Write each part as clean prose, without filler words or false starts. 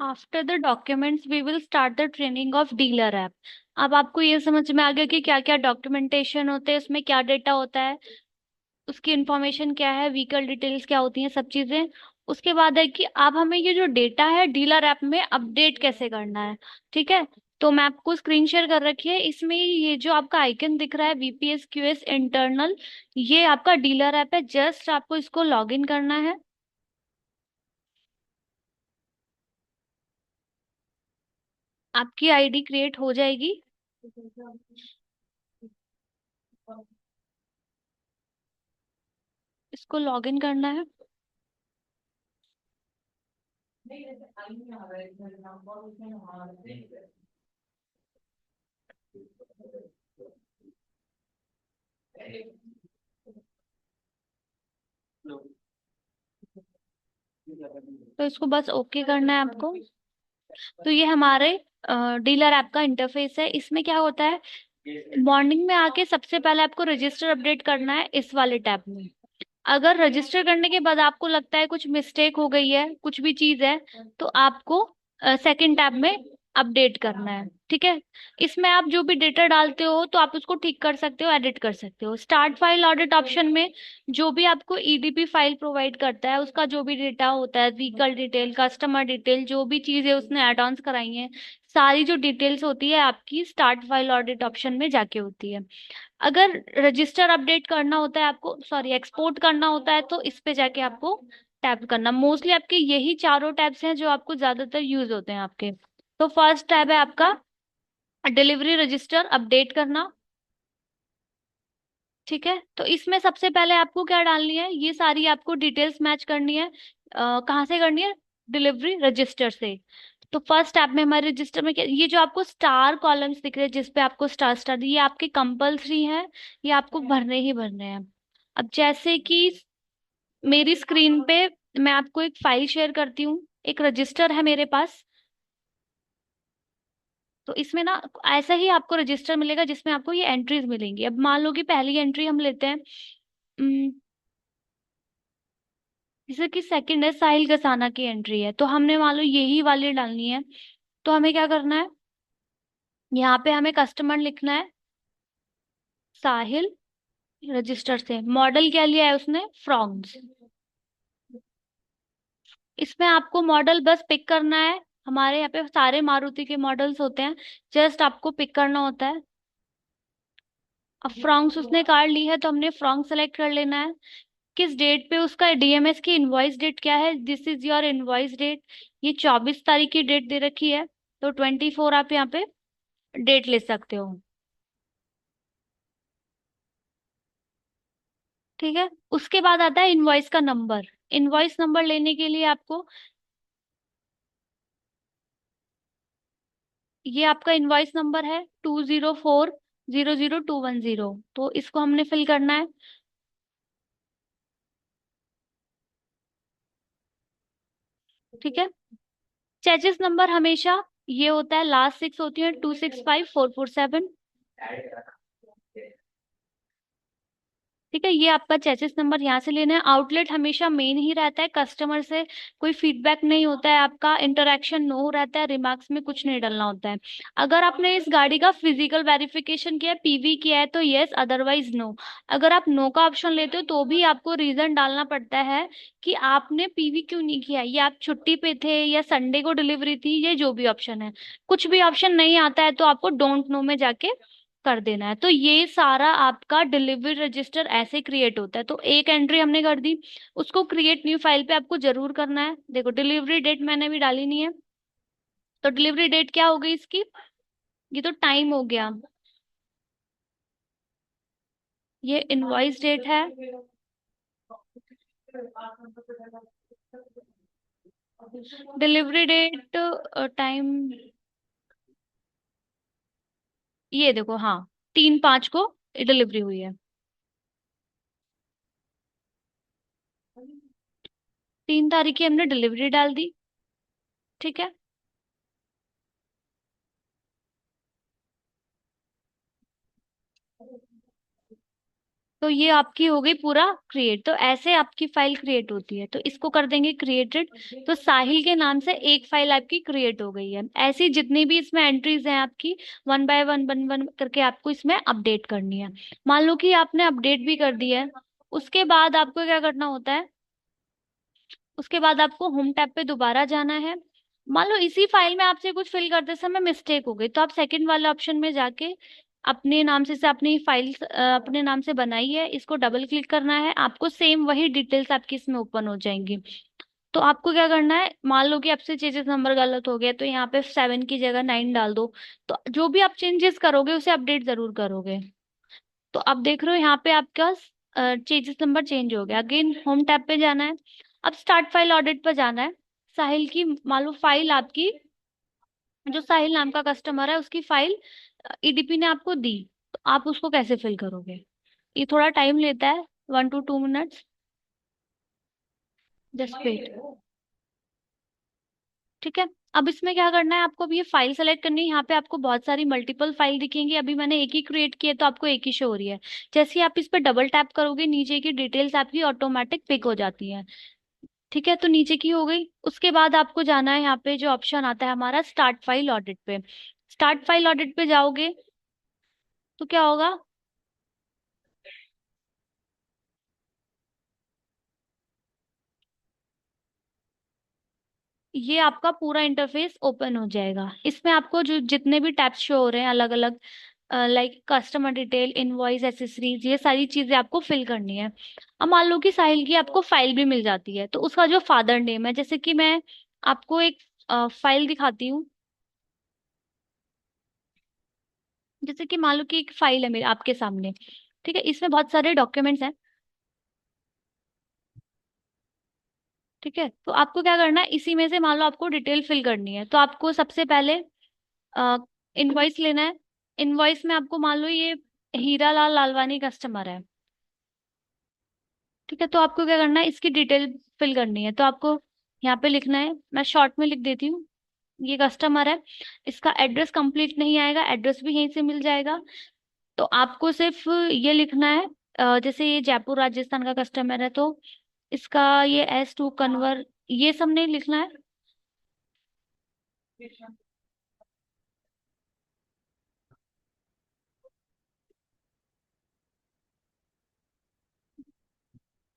After the documents we will start the training of dealer app. अब आपको ये समझ में आ गया कि क्या क्या डॉक्यूमेंटेशन होते हैं, उसमें क्या डेटा होता है, उसकी इंफॉर्मेशन क्या है, व्हीकल डिटेल्स क्या होती हैं, सब चीजें। उसके बाद है कि अब हमें ये जो डेटा है डीलर ऐप में अपडेट कैसे करना है। ठीक है, तो मैं आपको स्क्रीन शेयर कर रखी है, इसमें ये जो आपका आइकन दिख रहा है वीपीएस क्यूएस इंटरनल, ये आपका डीलर ऐप है। जस्ट आपको इसको लॉग इन करना है। आपकी आईडी क्रिएट हो जाएगी। इसको लॉग इन करना है। तो इसको बस ओके करना है आपको। तो ये हमारे डीलर ऐप का इंटरफेस है। इसमें क्या होता है, मॉर्निंग में आके सबसे पहले आपको रजिस्टर अपडेट करना है इस वाले टैब में। अगर रजिस्टर करने के बाद आपको लगता है कुछ मिस्टेक हो गई है, कुछ भी चीज है, तो आपको सेकंड टैब में अपडेट करना है। ठीक है, इसमें आप जो भी डेटा डालते हो तो आप उसको ठीक कर सकते हो, एडिट कर सकते हो। स्टार्ट फाइल ऑडिट ऑप्शन में जो भी आपको ईडीपी फाइल प्रोवाइड करता है, उसका जो भी डेटा होता है, व्हीकल डिटेल, कस्टमर डिटेल, जो भी चीजें उसने एड ऑन्स कराई हैं, सारी जो डिटेल्स होती है आपकी स्टार्ट फाइल ऑडिट ऑप्शन में जाके होती है। अगर रजिस्टर अपडेट करना होता है आपको, सॉरी एक्सपोर्ट करना होता है, तो इस पे जाके आपको टैप करना। मोस्टली आपके यही चारों टैब्स हैं जो आपको ज्यादातर यूज होते हैं आपके। तो फर्स्ट टैब है आपका डिलीवरी रजिस्टर अपडेट करना। ठीक है, तो इसमें सबसे पहले आपको क्या डालनी है, ये सारी आपको डिटेल्स मैच करनी है। कहाँ से करनी है, डिलीवरी रजिस्टर से। तो फर्स्ट ऐप में हमारे रजिस्टर में क्या, ये जो आपको स्टार कॉलम्स दिख रहे हैं जिसपे आपको स्टार स्टार, ये आपके कंपल्सरी हैं, ये आपको भरने ही भरने हैं। अब जैसे कि मेरी स्क्रीन पे मैं आपको एक फाइल शेयर करती हूँ, एक रजिस्टर है मेरे पास। तो इसमें ना ऐसा ही आपको रजिस्टर मिलेगा जिसमें आपको ये एंट्रीज मिलेंगी। अब मान लो कि पहली एंट्री हम लेते हैं, जैसे कि सेकंड है साहिल गसाना की एंट्री है, तो हमने मान लो यही वाली डालनी है। तो हमें क्या करना है, यहाँ पे हमें कस्टमर लिखना है साहिल, रजिस्टर से मॉडल क्या लिया है उसने, फ्रॉन्क्स। इसमें आपको मॉडल बस पिक करना है। हमारे यहाँ पे सारे मारुति के मॉडल्स होते हैं, जस्ट आपको पिक करना होता है। अब फ्रॉन्क्स उसने कार ली है तो हमने फ्रॉन्क सेलेक्ट कर लेना है। किस डेट पे उसका डीएमएस की इनवॉइस डेट क्या है, this is your invoice date. ये 24 तारीख की डेट दे रखी है, तो 24 आप यहाँ पे डेट ले सकते हो। ठीक है, उसके बाद आता है इनवॉइस का नंबर। इनवॉइस नंबर लेने के लिए आपको, ये आपका इनवॉइस नंबर है 204 00210, तो इसको हमने फिल करना है। ठीक है, चेचिस नंबर हमेशा ये होता है, लास्ट सिक्स होती है 265447। ठीक है, ये आपका चेसिस नंबर यहाँ से लेना है। आउटलेट हमेशा मेन ही रहता है, कस्टमर से कोई फीडबैक नहीं होता है, आपका इंटरेक्शन नो रहता है, रिमार्क्स में कुछ नहीं डालना होता है। अगर आपने इस गाड़ी का फिजिकल वेरिफिकेशन किया है, पीवी किया है, तो यस, अदरवाइज नो। अगर आप नो का ऑप्शन लेते हो तो भी आपको रीजन डालना पड़ता है कि आपने पीवी क्यों नहीं किया, या आप छुट्टी पे थे, या संडे को डिलीवरी थी, ये जो भी ऑप्शन है। कुछ भी ऑप्शन नहीं आता है तो आपको डोंट नो में जाके कर देना है। तो ये सारा आपका डिलीवरी रजिस्टर ऐसे क्रिएट होता है। तो एक एंट्री हमने कर दी, उसको क्रिएट न्यू फाइल पे आपको जरूर करना है। देखो डिलीवरी डेट मैंने भी डाली नहीं है, तो डिलीवरी डेट क्या हो गई इसकी, ये तो टाइम हो गया, ये इनवॉइस डेट है। डिलीवरी डेट, टाइम, ये देखो, हाँ, 3/5 को डिलीवरी हुई है। 3 तारीख की हमने डिलीवरी डाल दी। ठीक है, तो ये आपकी हो गई पूरा क्रिएट। तो ऐसे आपकी फाइल क्रिएट होती है, तो इसको कर देंगे क्रिएटेड। तो साहिल के नाम से एक फाइल आपकी क्रिएट हो गई है। ऐसी जितनी भी इसमें एंट्रीज हैं आपकी, one by one one one करके आपको इसमें अपडेट करनी है। मान लो कि आपने अपडेट भी कर दी है, उसके बाद आपको क्या करना होता है, उसके बाद आपको होम टैब पे दोबारा जाना है। मान लो इसी फाइल में आपसे कुछ फिल करते समय मिस्टेक हो गई, तो आप सेकंड वाले ऑप्शन में जाके अपने नाम से अपनी फाइल अपने नाम से बनाई है, इसको डबल क्लिक करना है, आपको सेम वही डिटेल्स आपकी इसमें ओपन हो जाएंगी। तो आपको क्या करना है, मान लो कि आपसे चेंजेस नंबर गलत हो गया, तो यहाँ पे 7 की जगह 9 डाल दो। तो जो भी आप चेंजेस करोगे उसे अपडेट जरूर करोगे। तो अब देख रहे हो यहाँ पे आपका चेंजेस नंबर चेंज हो गया। अगेन होम टैब पे जाना है, अब स्टार्ट फाइल ऑडिट पर जाना है। साहिल की मान लो फाइल आपकी, जो साहिल नाम का कस्टमर है उसकी फाइल ईडीपी ने आपको दी, तो आप उसको कैसे फिल करोगे। ये थोड़ा टाइम लेता है, 1 to 2 मिनट्स। Just wait. ठीक है। अब इसमें क्या करना है आपको, अब ये फाइल सेलेक्ट करनी है। यहाँ पे आपको बहुत सारी मल्टीपल फाइल दिखेंगी, अभी मैंने एक ही क्रिएट किया तो आपको एक ही शो हो रही है। जैसे ही आप इस पर डबल टैप करोगे, नीचे की डिटेल्स आपकी ऑटोमेटिक पिक हो जाती है। ठीक है, तो नीचे की हो गई। उसके बाद आपको जाना है यहाँ पे जो ऑप्शन आता है हमारा स्टार्ट फाइल ऑडिट पे। स्टार्ट फाइल ऑडिट पे जाओगे तो क्या होगा, ये आपका पूरा इंटरफेस ओपन हो जाएगा। इसमें आपको जो जितने भी टैब्स शो हो रहे हैं अलग अलग, like customer detail, invoice, accessories, ये सारी चीजें आपको फिल करनी है। अब मान लो कि साहिल की आपको फाइल भी मिल जाती है, तो उसका जो फादर नेम है, जैसे कि मैं आपको एक फाइल दिखाती हूँ। जैसे कि मान लो कि एक फाइल है मेरे आपके सामने, ठीक है, इसमें बहुत सारे डॉक्यूमेंट्स हैं। ठीक है, तो आपको क्या करना है, इसी में से मान लो आपको डिटेल फिल करनी है, तो आपको सबसे पहले इनवॉइस लेना है। इनवॉइस में आपको मान लो ये हीरा लाल लालवानी कस्टमर है। ठीक है, तो आपको क्या करना है, इसकी डिटेल फिल करनी है। तो आपको यहाँ पे लिखना है, मैं शॉर्ट में लिख देती हूँ, ये कस्टमर है। इसका एड्रेस कंप्लीट नहीं आएगा, एड्रेस भी यहीं से मिल जाएगा। तो आपको सिर्फ ये लिखना है, जैसे ये जयपुर राजस्थान का कस्टमर है, तो इसका ये S2 कन्वर, ये सब नहीं लिखना है।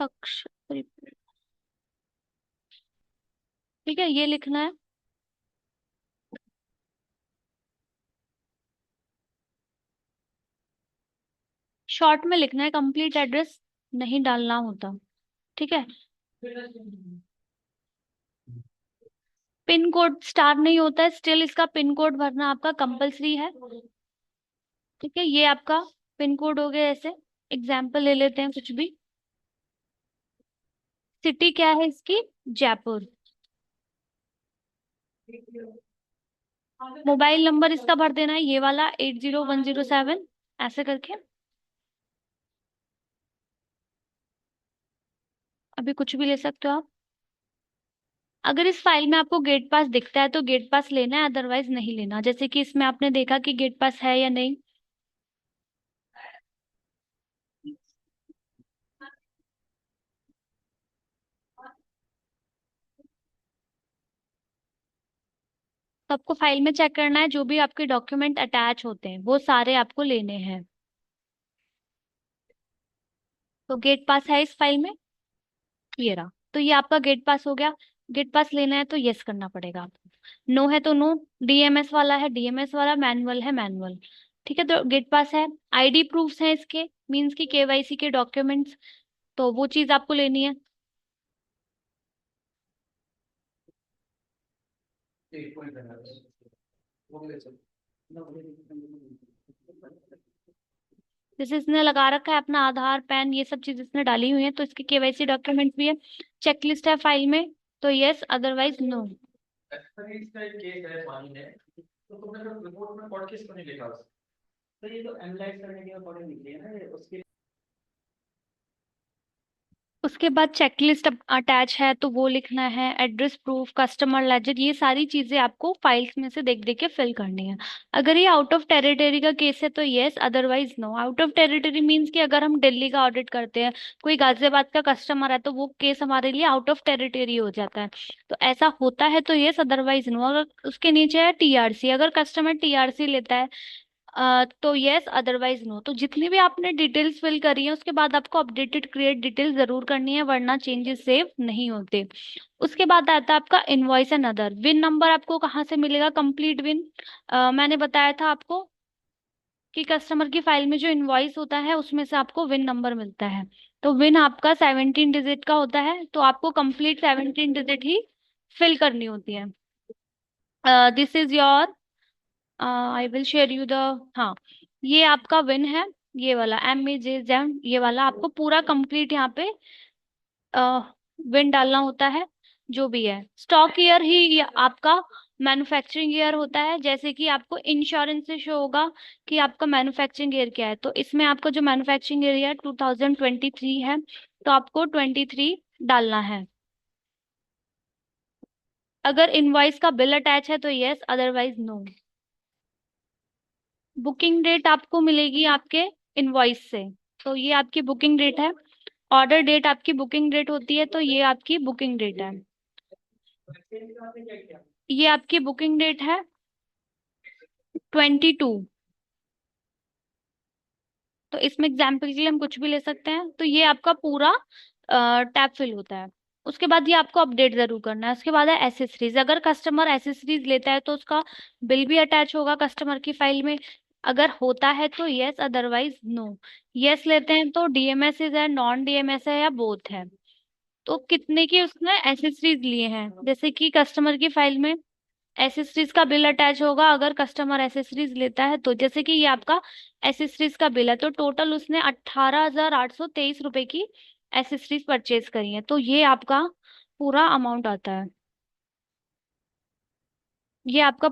पक्ष, ठीक है, ये लिखना है। शॉर्ट में लिखना है, कंप्लीट एड्रेस नहीं डालना होता। ठीक है, पिन कोड स्टार नहीं होता है, स्टिल इसका पिन कोड भरना आपका कंपलसरी है। ठीक है, ये आपका पिन कोड हो गया। ऐसे एग्जाम्पल ले लेते हैं कुछ भी। सिटी क्या है इसकी, जयपुर। मोबाइल नंबर इसका भर देना है, ये वाला 80107, ऐसे करके। अभी कुछ भी ले सकते हो आप। अगर इस फाइल में आपको गेट पास दिखता है तो गेट पास लेना है, अदरवाइज नहीं लेना। जैसे कि इसमें आपने देखा कि गेट पास है या नहीं। तो आपको फाइल में चेक करना है, जो भी आपके डॉक्यूमेंट अटैच होते हैं वो सारे आपको लेने हैं। तो गेट पास है इस फाइल में, ये रहा। तो ये आपका गेट पास हो गया। गेट पास लेना है तो यस करना पड़ेगा आपको, नो है तो नो। डीएमएस वाला है डीएमएस वाला, मैनुअल है मैनुअल। ठीक है, तो गेट पास है। आईडी प्रूफ्स हैं इसके, मींस की केवाईसी के डॉक्यूमेंट्स, तो वो चीज आपको लेनी है। जैसे इसने लगा रखा है अपना आधार पैन, ये सब चीज इसने डाली हुई है, तो इसके केवाईसी डॉक्यूमेंट्स भी है। चेकलिस्ट है फाइल में, तो यस, अदरवाइज नो। उसके बाद चेकलिस्ट अटैच है तो वो लिखना है, एड्रेस प्रूफ, कस्टमर लेजर, ये सारी चीजें आपको फाइल्स में से देख देख के फिल करनी है। अगर ये आउट ऑफ टेरिटरी का केस है तो yes, otherwise no. Out of territory means कि अगर हम दिल्ली का ऑडिट करते हैं, कोई गाजियाबाद का कस्टमर है, तो वो केस हमारे लिए आउट ऑफ टेरिटरी हो जाता है। तो ऐसा होता है तो यस, अदरवाइज नो। अगर उसके नीचे है टीआरसी, अगर कस्टमर टीआरसी लेता है तो यस, अदरवाइज नो। तो जितनी भी आपने डिटेल्स फिल करी है उसके बाद आपको अपडेटेड क्रिएट डिटेल जरूर करनी है, वरना चेंजेस सेव नहीं होते। उसके बाद आता है आपका invoice and other. Win number आपको कहाँ से मिलेगा? Complete win. मैंने बताया था आपको कि कस्टमर की फाइल में जो इनवॉइस होता है उसमें से आपको विन नंबर मिलता है। तो विन आपका 17 डिजिट का होता है, तो आपको कंप्लीट 17 डिजिट ही फिल करनी होती है। This is your, I will share you the, हाँ, ये आपका विन है। ये वाला M A J Z, ये वाला आपको पूरा कंप्लीट यहाँ पे विन डालना होता है। जो भी है स्टॉक ईयर ही ये आपका मैन्युफैक्चरिंग ईयर होता है। जैसे कि आपको इंश्योरेंस से शो होगा कि आपका मैन्युफैक्चरिंग ईयर क्या है, तो इसमें आपका जो मैन्युफैक्चरिंग ईयर 2023 है, तो आपको 23 डालना है। अगर इनवॉइस का बिल अटैच है तो yes, otherwise no. Booking date आपको मिलेगी आपके इनवॉइस से, तो ये आपकी बुकिंग डेट है। ऑर्डर डेट आपकी बुकिंग डेट होती है, तो ये आपकी बुकिंग डेट है। ये आपकी बुकिंग डेट है 22। तो इसमें एग्जाम्पल के लिए हम कुछ भी ले सकते हैं। तो ये आपका पूरा टैब फिल होता है। उसके बाद ये आपको अपडेट जरूर करना है। उसके बाद है एसेसरीज। अगर कस्टमर एसेसरीज लेता है तो उसका बिल भी अटैच होगा कस्टमर की फाइल में। अगर होता है तो यस, अदरवाइज नो। यस लेते हैं तो डीएमएस है, नॉन डीएमएस है, या बोथ है। तो कितने की उसने एसेसरीज लिए हैं, जैसे कि कस्टमर की फाइल में एसेसरीज का बिल अटैच होगा अगर कस्टमर एसेसरीज लेता है तो। जैसे कि ये आपका एसेसरीज का बिल है, तो टोटल उसने 18,823 रुपए की एसेसरीज परचेज करी है, तो ये आपका पूरा अमाउंट आता है। ये आपका